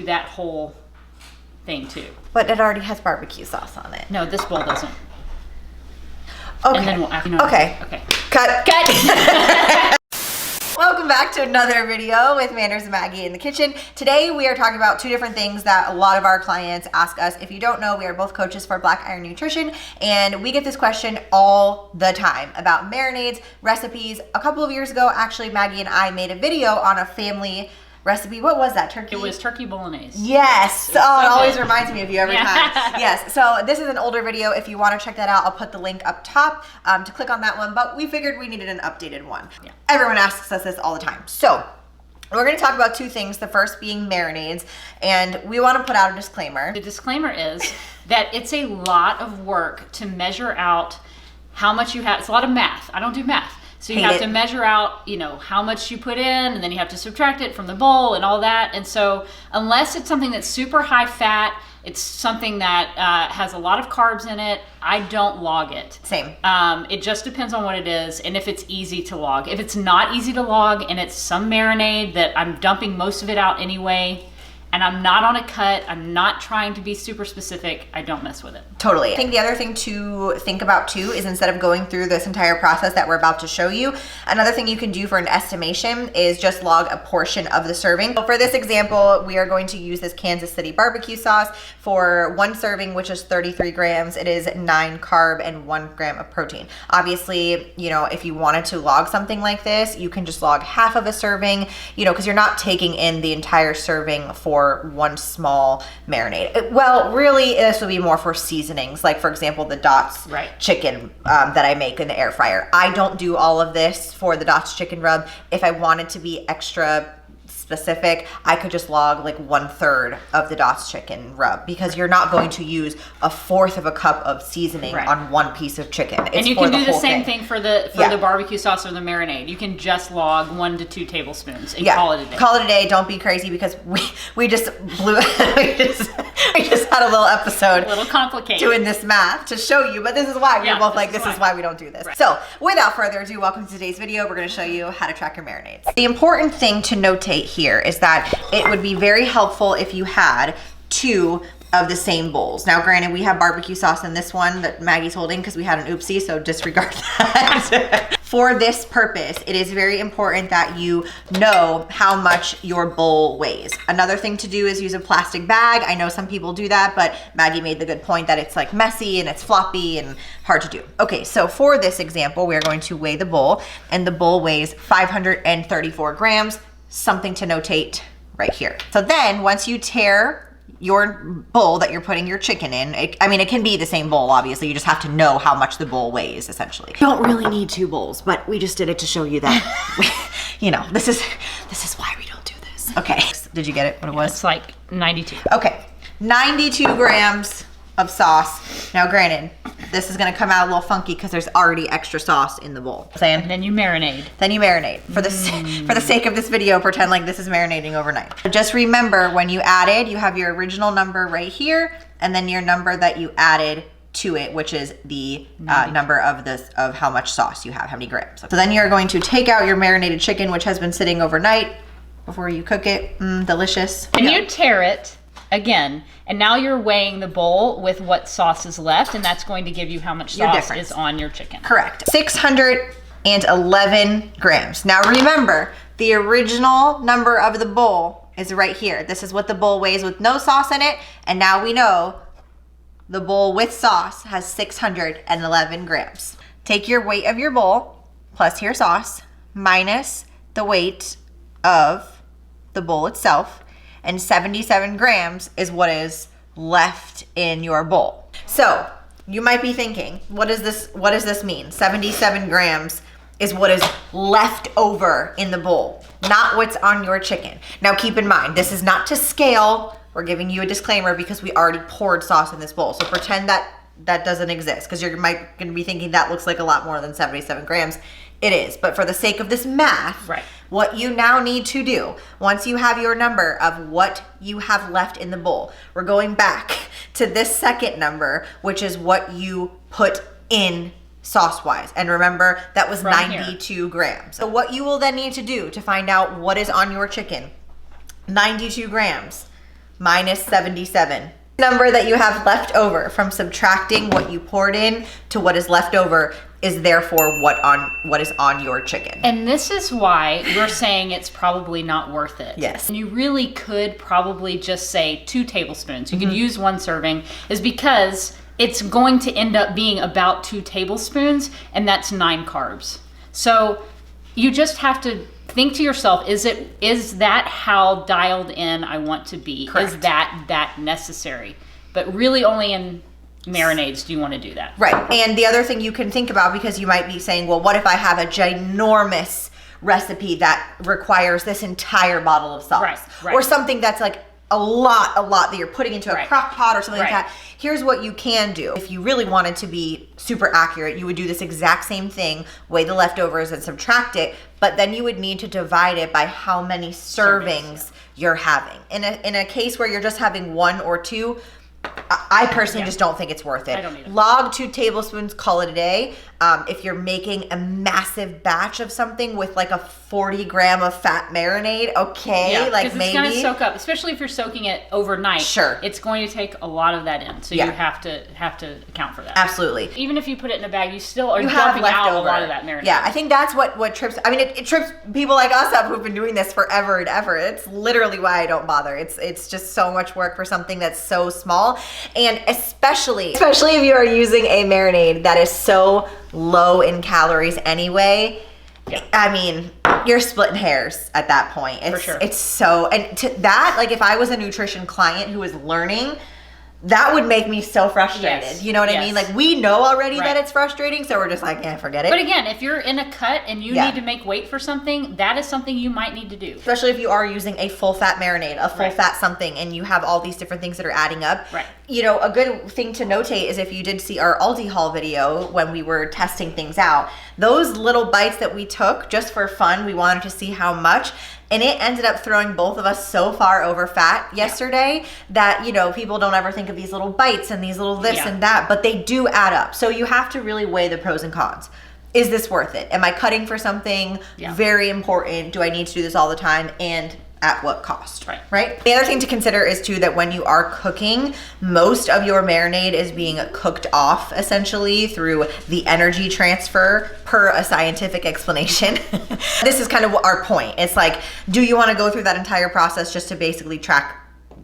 that whole thing too. But it already has barbecue sauce on it. No, this bowl doesn't. Okay. And then we'll, okay. Okay. Cut. Welcome back to another video with Manders and Maggie in the kitchen. Today we are talking about two different things that a lot of our clients ask us. If you don't know, we are both coaches for Black Iron Nutrition, and we get this question all the time about marinades, recipes. A couple of years ago, actually, Maggie and I made a video on a family recipe. What was that? Turkey? It was turkey bolognese. Yes. It always reminds me of you every Yeah. time. Yes. So this is an older video. If you want to check that out, I'll put the link up top to click on that one. But we figured we needed an updated one. Yeah. Everyone asks us this all the time. So we're going to talk about two things. The first being marinades, and we want to put out a disclaimer. The disclaimer is that it's a lot of work to measure out how much you have. It's a lot of math. I don't do math. So you have to measure out, how much you put in, and then you have to subtract it from the bowl and all that. And so unless it's something that's super high fat, it's something that has a lot of carbs in it, I don't log it. Same. It just depends on what it is and if it's easy to log. If it's not easy to log and it's some marinade that I'm dumping most of it out anyway, and I'm not on a cut, I'm not trying to be super specific, I don't mess with it. Totally. I think the other thing to think about too is instead of going through this entire process that we're about to show you, another thing you can do for an estimation is just log a portion of the serving. So for this example, we are going to use this Kansas City barbecue sauce for one serving, which is 33 grams. It is 9 carb and 1 gram of protein. Obviously, if you wanted to log something like this, you can just log half of a serving, because you're not taking in the entire serving for one small marinade. Well, really, this would be more for seasonings, like for example, the Dots chicken that I make in the air fryer. I don't do all of this for the Dots chicken rub. If I wanted to be extra specific, I could just log like 1/3 of the Dots chicken rub, because you're not going to use 1/4 of a cup of seasoning on one piece of chicken. It's and you can do the same thing for the barbecue sauce or the marinade. You can just log 1 to 2 tablespoons and call it a day. Call it a day. Don't be crazy, because we just blew we just had a little episode, a little complicated, doing this math to show you. But this is why we're both like, this is why we don't do this. Right. So without further ado, welcome to today's video. We're going to show you how to track your marinades. The important thing to notate here is that it would be very helpful if you had 2 of the same bowls. Now, granted, we have barbecue sauce in this one that Maggie's holding because we had an oopsie, so disregard that. For this purpose, it is very important that you know how much your bowl weighs. Another thing to do is use a plastic bag. I know some people do that, but Maggie made the good point that it's like messy and it's floppy and hard to do. Okay, so for this example, we are going to weigh the bowl, and the bowl weighs 534 grams. Something to notate right here. So then once you tear your bowl that you're putting your chicken in, it can be the same bowl, obviously, you just have to know how much the bowl weighs, essentially. You don't really need 2 bowls, but we just did it to show you that, this is why we don't do this. Okay, did you get it, what it was? It's like 92. Okay, 92 grams of sauce. Now granted, this is gonna come out a little funky because there's already extra sauce in the bowl. And then you marinate. For the sake of this video, pretend like this is marinating overnight. Just remember, when you added, you have your original number right here, and then your number that you added to it, which is the number of how much sauce you have, how many grams. So then you're going to take out your marinated chicken, which has been sitting overnight before you cook it. Delicious. And you tear it again, and now you're weighing the bowl with what sauce is left, and that's going to give you how much sauce is on your chicken. Correct. 611 grams. Now remember, the original number of the bowl is right here. This is what the bowl weighs with no sauce in it, and now we know the bowl with sauce has 611 grams. Take your weight of your bowl plus your sauce minus the weight of the bowl itself, and 77 grams is what is left in your bowl. So you might be thinking, what does this mean? 77 grams is what is left over in the bowl, not what's on your chicken. Now keep in mind, this is not to scale. We're giving you a disclaimer because we already poured sauce in this bowl. So pretend that doesn't exist, because you're going to be thinking that looks like a lot more than 77 grams. It is, but for the sake of this math, what you now need to do, once you have your number of what you have left in the bowl, we're going back to this second number, which is what you put in sauce-wise. And remember, that was 92 grams. So what you will then need to do to find out what is on your chicken, 92 grams minus 77. Number that you have left over from subtracting what you poured in to what is left over is therefore what is on your chicken. And this is why we're saying it's probably not worth it. Yes. And you really could probably just say 2 tablespoons. You could use 1 serving, is because it's going to end up being about 2 tablespoons, and that's 9 carbs. So you just have to think to yourself, is that how dialed in I want to be? Correct. Is that necessary? But really only in marinades do you want to do that. Right. And the other thing you can think about, because you might be saying, well, what if I have a ginormous recipe that requires this entire bottle of sauce? Right. Or something that's like a lot that you're putting into a crock pot or something like that. Here's what you can do. If you really wanted to be super accurate, you would do this exact same thing, weigh the leftovers and subtract it, but then you would need to divide it by how many servings you're having. In a case where you're just having 1 or 2, I personally just don't think it's worth it. I don't either. Log 2 tablespoons, call it a day. If you're making a massive batch of something with like a 40 gram of fat marinade, okay, like maybe. It's going to soak up, especially if you're soaking it overnight. Sure. It's going to take a lot of that in. So you have to account for that. Absolutely. Even if you put it in a bag, you still are You have dumping out a leftover. lot of that marinade. Yeah, I think that's what trips, I mean, it trips people like us up who've been doing this forever and ever. It's literally why I don't bother. It's just so much work for something that's so small. And especially if you are using a marinade that is so low in calories anyway, I mean, you're splitting hairs at that point. For sure. It's so, and to that, like if I was a nutrition client who was learning, that would make me so frustrated. Yes. You know what I Yes. mean? Like we know already Right. that it's frustrating, so we're just like, yeah, forget it. But again, if you're in a cut and you need to make weight for something, that is something you might need to do. Especially if you are using a full fat marinade, a full fat something, and you have all these different things that are adding up. Right. You know, a good thing to notate is if you did see our Aldi haul video when we were testing things out, those little bites that we took just for fun, we wanted to see how much, and it ended up throwing both of us so far over fat yesterday that, you know, people don't ever think of these little bites and these little this and that, but they do add up. So you have to really weigh the pros and cons. Is this worth it? Am I cutting for something very important? Do I need to do this all the time? And at what cost? Right? The other thing to consider is too that when you are cooking, most of your marinade is being cooked off essentially through the energy transfer per a scientific explanation. This is kind of our point. It's like, do you want to go through that entire process just to basically track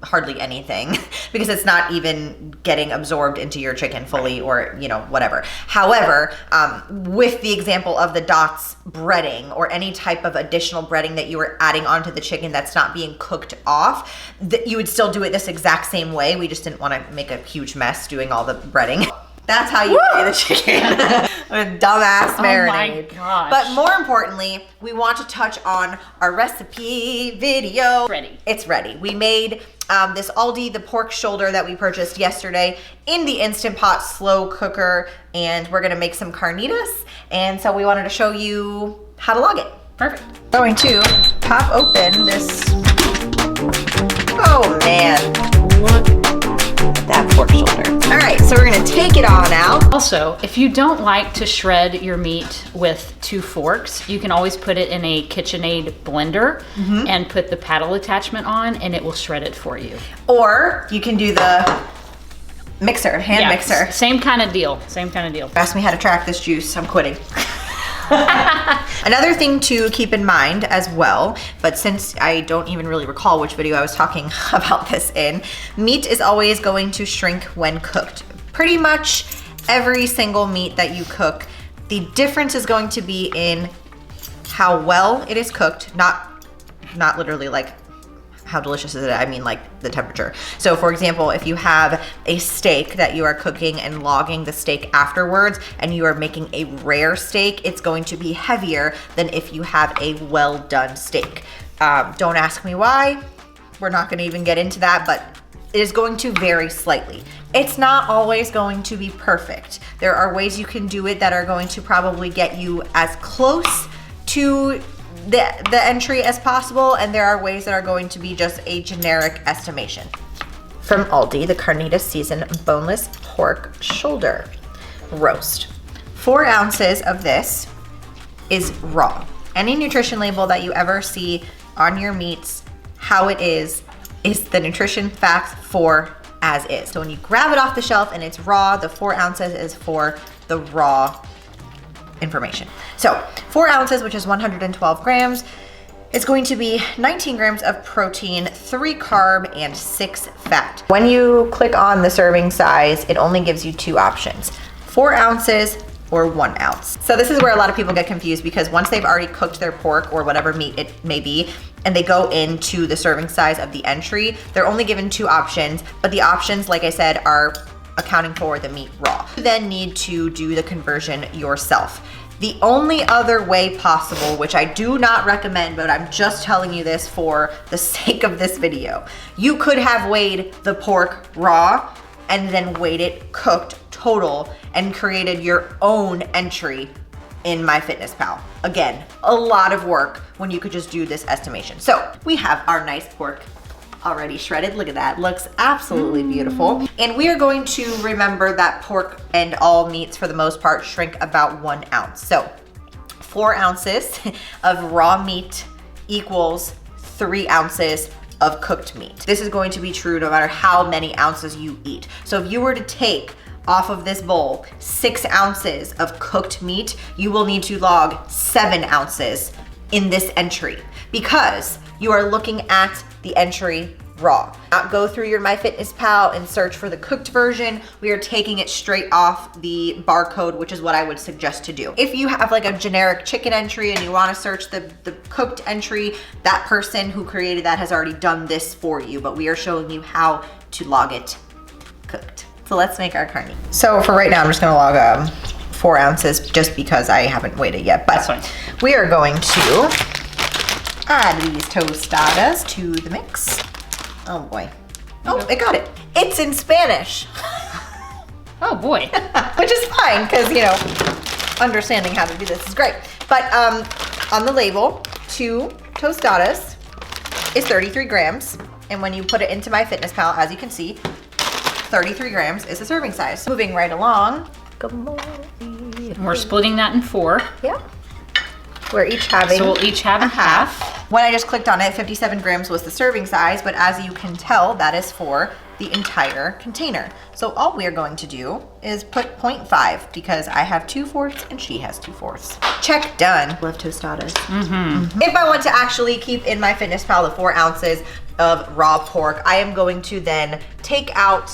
hardly anything because it's not even getting absorbed into your chicken fully or, you know, whatever. However, with the example of the dots breading or any type of additional breading that you are adding onto the chicken that's not being cooked off, you would still do it this exact same way. We just didn't want to make a huge mess doing all the breading. That's how you weigh the chicken. A dumbass marinade. Oh my gosh. But more importantly, we want to touch on our recipe video. It's ready. We made this Aldi, the pork shoulder that we purchased yesterday in the Instant Pot slow cooker, and we're gonna make some carnitas. And so we wanted to show you how to log it. Perfect. Going to pop open this. Oh man. That pork shoulder. All right, so we're gonna take it on out. Also, if you don't like to shred your meat with 2 forks, you can always put it in a KitchenAid blender and put the paddle attachment on and it will shred it for you. Or you can do the mixer, hand mixer. Same kind of deal, Ask me how to track this juice, I'm quitting. Another thing to keep in mind as well, but since I don't even really recall which video I was talking about this in, meat is always going to shrink when cooked. Pretty much every single meat that you cook, the difference is going to be in how well it is cooked, not literally like how delicious is it? I mean like the temperature. So for example, if you have a steak that you are cooking and logging the steak afterwards and you are making a rare steak, it's going to be heavier than if you have a well done steak. Don't ask me why. We're not gonna even get into that, but it is going to vary slightly. It's not always going to be perfect. There are ways you can do it that are going to probably get you as close to the entry as possible, and there are ways that are going to be just a generic estimation. From Aldi, the Carnitas Seasoned Boneless Pork Shoulder Roast. 4 ounces of this is raw. Any nutrition label that you ever see on your meats, how it is is the nutrition facts for as is. So when you grab it off the shelf and it's raw, the 4 ounces is for the raw information. So 4 ounces, which is 112 grams, is going to be 19 grams of protein, 3 carb, and 6 fat. When you click on the serving size, it only gives you 2 options, 4 ounces or 1 ounce. So this is where a lot of people get confused, because once they've already cooked their pork or whatever meat it may be, and they go into the serving size of the entry, they're only given 2 options, but the options, like I said, are accounting for the meat raw. You then need to do the conversion yourself. The only other way possible, which I do not recommend, but I'm just telling you this for the sake of this video, you could have weighed the pork raw and then weighed it cooked total and created your own entry in MyFitnessPal. Again, a lot of work when you could just do this estimation. So we have our nice pork already shredded. Look at that, looks absolutely beautiful. And we are going to remember that pork and all meats for the most part shrink about 1 ounce. So 4 ounces of raw meat equals 3 ounces of cooked meat. This is going to be true no matter how many ounces you eat. So if you were to take off of this bowl 6 ounces of cooked meat, you will need to log 7 ounces in this entry, because you are looking at the entry raw. Not go through your MyFitnessPal and search for the cooked version. We are taking it straight off the barcode, which is what I would suggest to do. If you have like a generic chicken entry and you want to search the cooked entry, that person who created that has already done this for you, but we are showing you how to log it cooked. So let's make our carne. So for right now, I'm just gonna log 4 ounces just because I haven't weighed it yet, but That's fine. We are going to add these tostadas to the mix. Oh boy. Oh, it got it. It's in Spanish. Oh boy. Which is fine, because, you know, understanding how to do this is great. But on the label, 2 tostadas is 33 grams. And when you put it into MyFitnessPal, as you can see, 33 grams is the serving size. Moving right along. We're splitting that in 4. Yeah. We're each having So we'll each have a half. When I just clicked on it, 57 grams was the serving size, but as you can tell, that is for the entire container. So all we're going to do is put 0.5, because I have 2/4 and she has 2/4. Check, done. Love tostadas. If I want to actually keep in MyFitnessPal the 4 ounces of raw pork, I am going to then take out,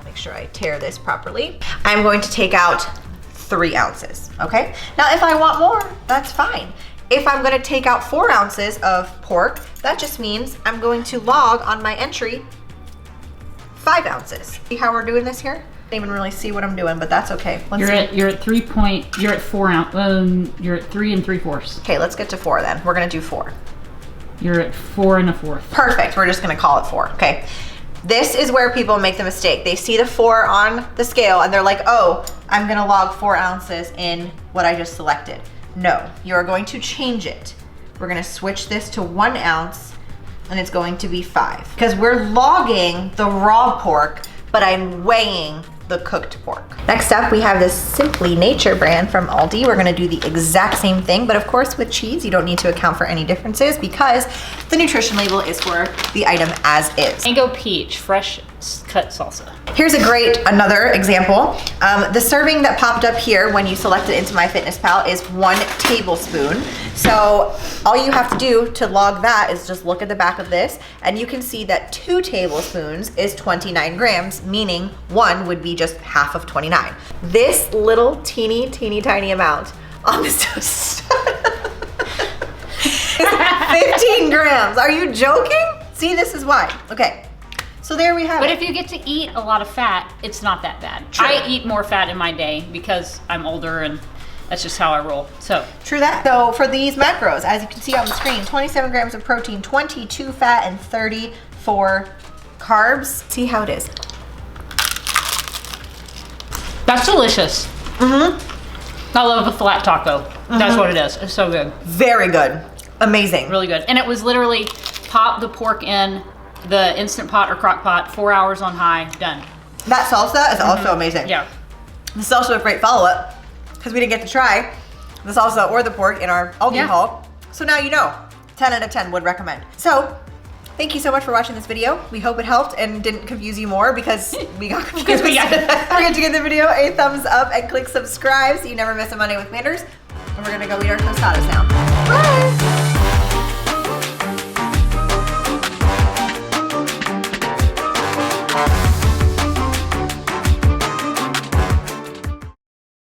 make sure I tear this properly, I'm going to take out 3 ounces, okay? Now, if I want more, that's fine. If I'm gonna take out 4 ounces of pork, that just means I'm going to log on my entry 5 ounces. See how we're doing this here? I don't even really see what I'm doing, but that's okay. You're at 4 ounce. You're at 3 3/4. Okay, let's get to 4 then. We're gonna do 4. You're at 4 1/4. Perfect, we're just gonna call it 4, okay? This is where people make the mistake. They see the 4 on the scale and they're like, oh, I'm gonna log 4 ounces in what I just selected. No, you're going to change it. We're gonna switch this to 1 ounce and it's going to be 5. Because we're logging the raw pork, but I'm weighing the cooked pork. Next up, we have this Simply Nature brand from Aldi. We're gonna do the exact same thing, but of course with cheese, you don't need to account for any differences because the nutrition label is for the item as is. Mango peach, fresh cut salsa. Here's another example. The serving that popped up here when you select it into MyFitnessPal is 1 tablespoon. So all you have to do to log that is just look at the back of this and you can see that 2 tablespoons is 29 grams, meaning 1 would be just half of 29. This little teeny tiny amount on this toast is 15 grams. Are you joking? See, this is why. Okay. So there we have it. But if you get to eat a lot of fat, it's not that bad. True. I eat more fat in my day because I'm older and that's just how I roll. So true that. So for these macros, as you can see on the screen, 27 grams of protein, 22 fat, and 34 carbs. See how it is. that's delicious. I love a flat taco. That's what it is. It's so good. Very good. Amazing. Really good. And it was literally pop the pork in the Instant Pot or crock pot, 4 hours on high, done. That salsa is also amazing. Yeah. This is also a great follow-up because we didn't get to try the salsa or the pork in our Aldi haul. So now you know. 10 out of 10 would recommend. So thank you so much for watching this video. We hope it helped and didn't confuse you more because we got confused. Because we got Don't forget to give the video a thumbs up and click subscribe so you never miss a Monday with Manders. And we're gonna go eat our tostadas now. Bye!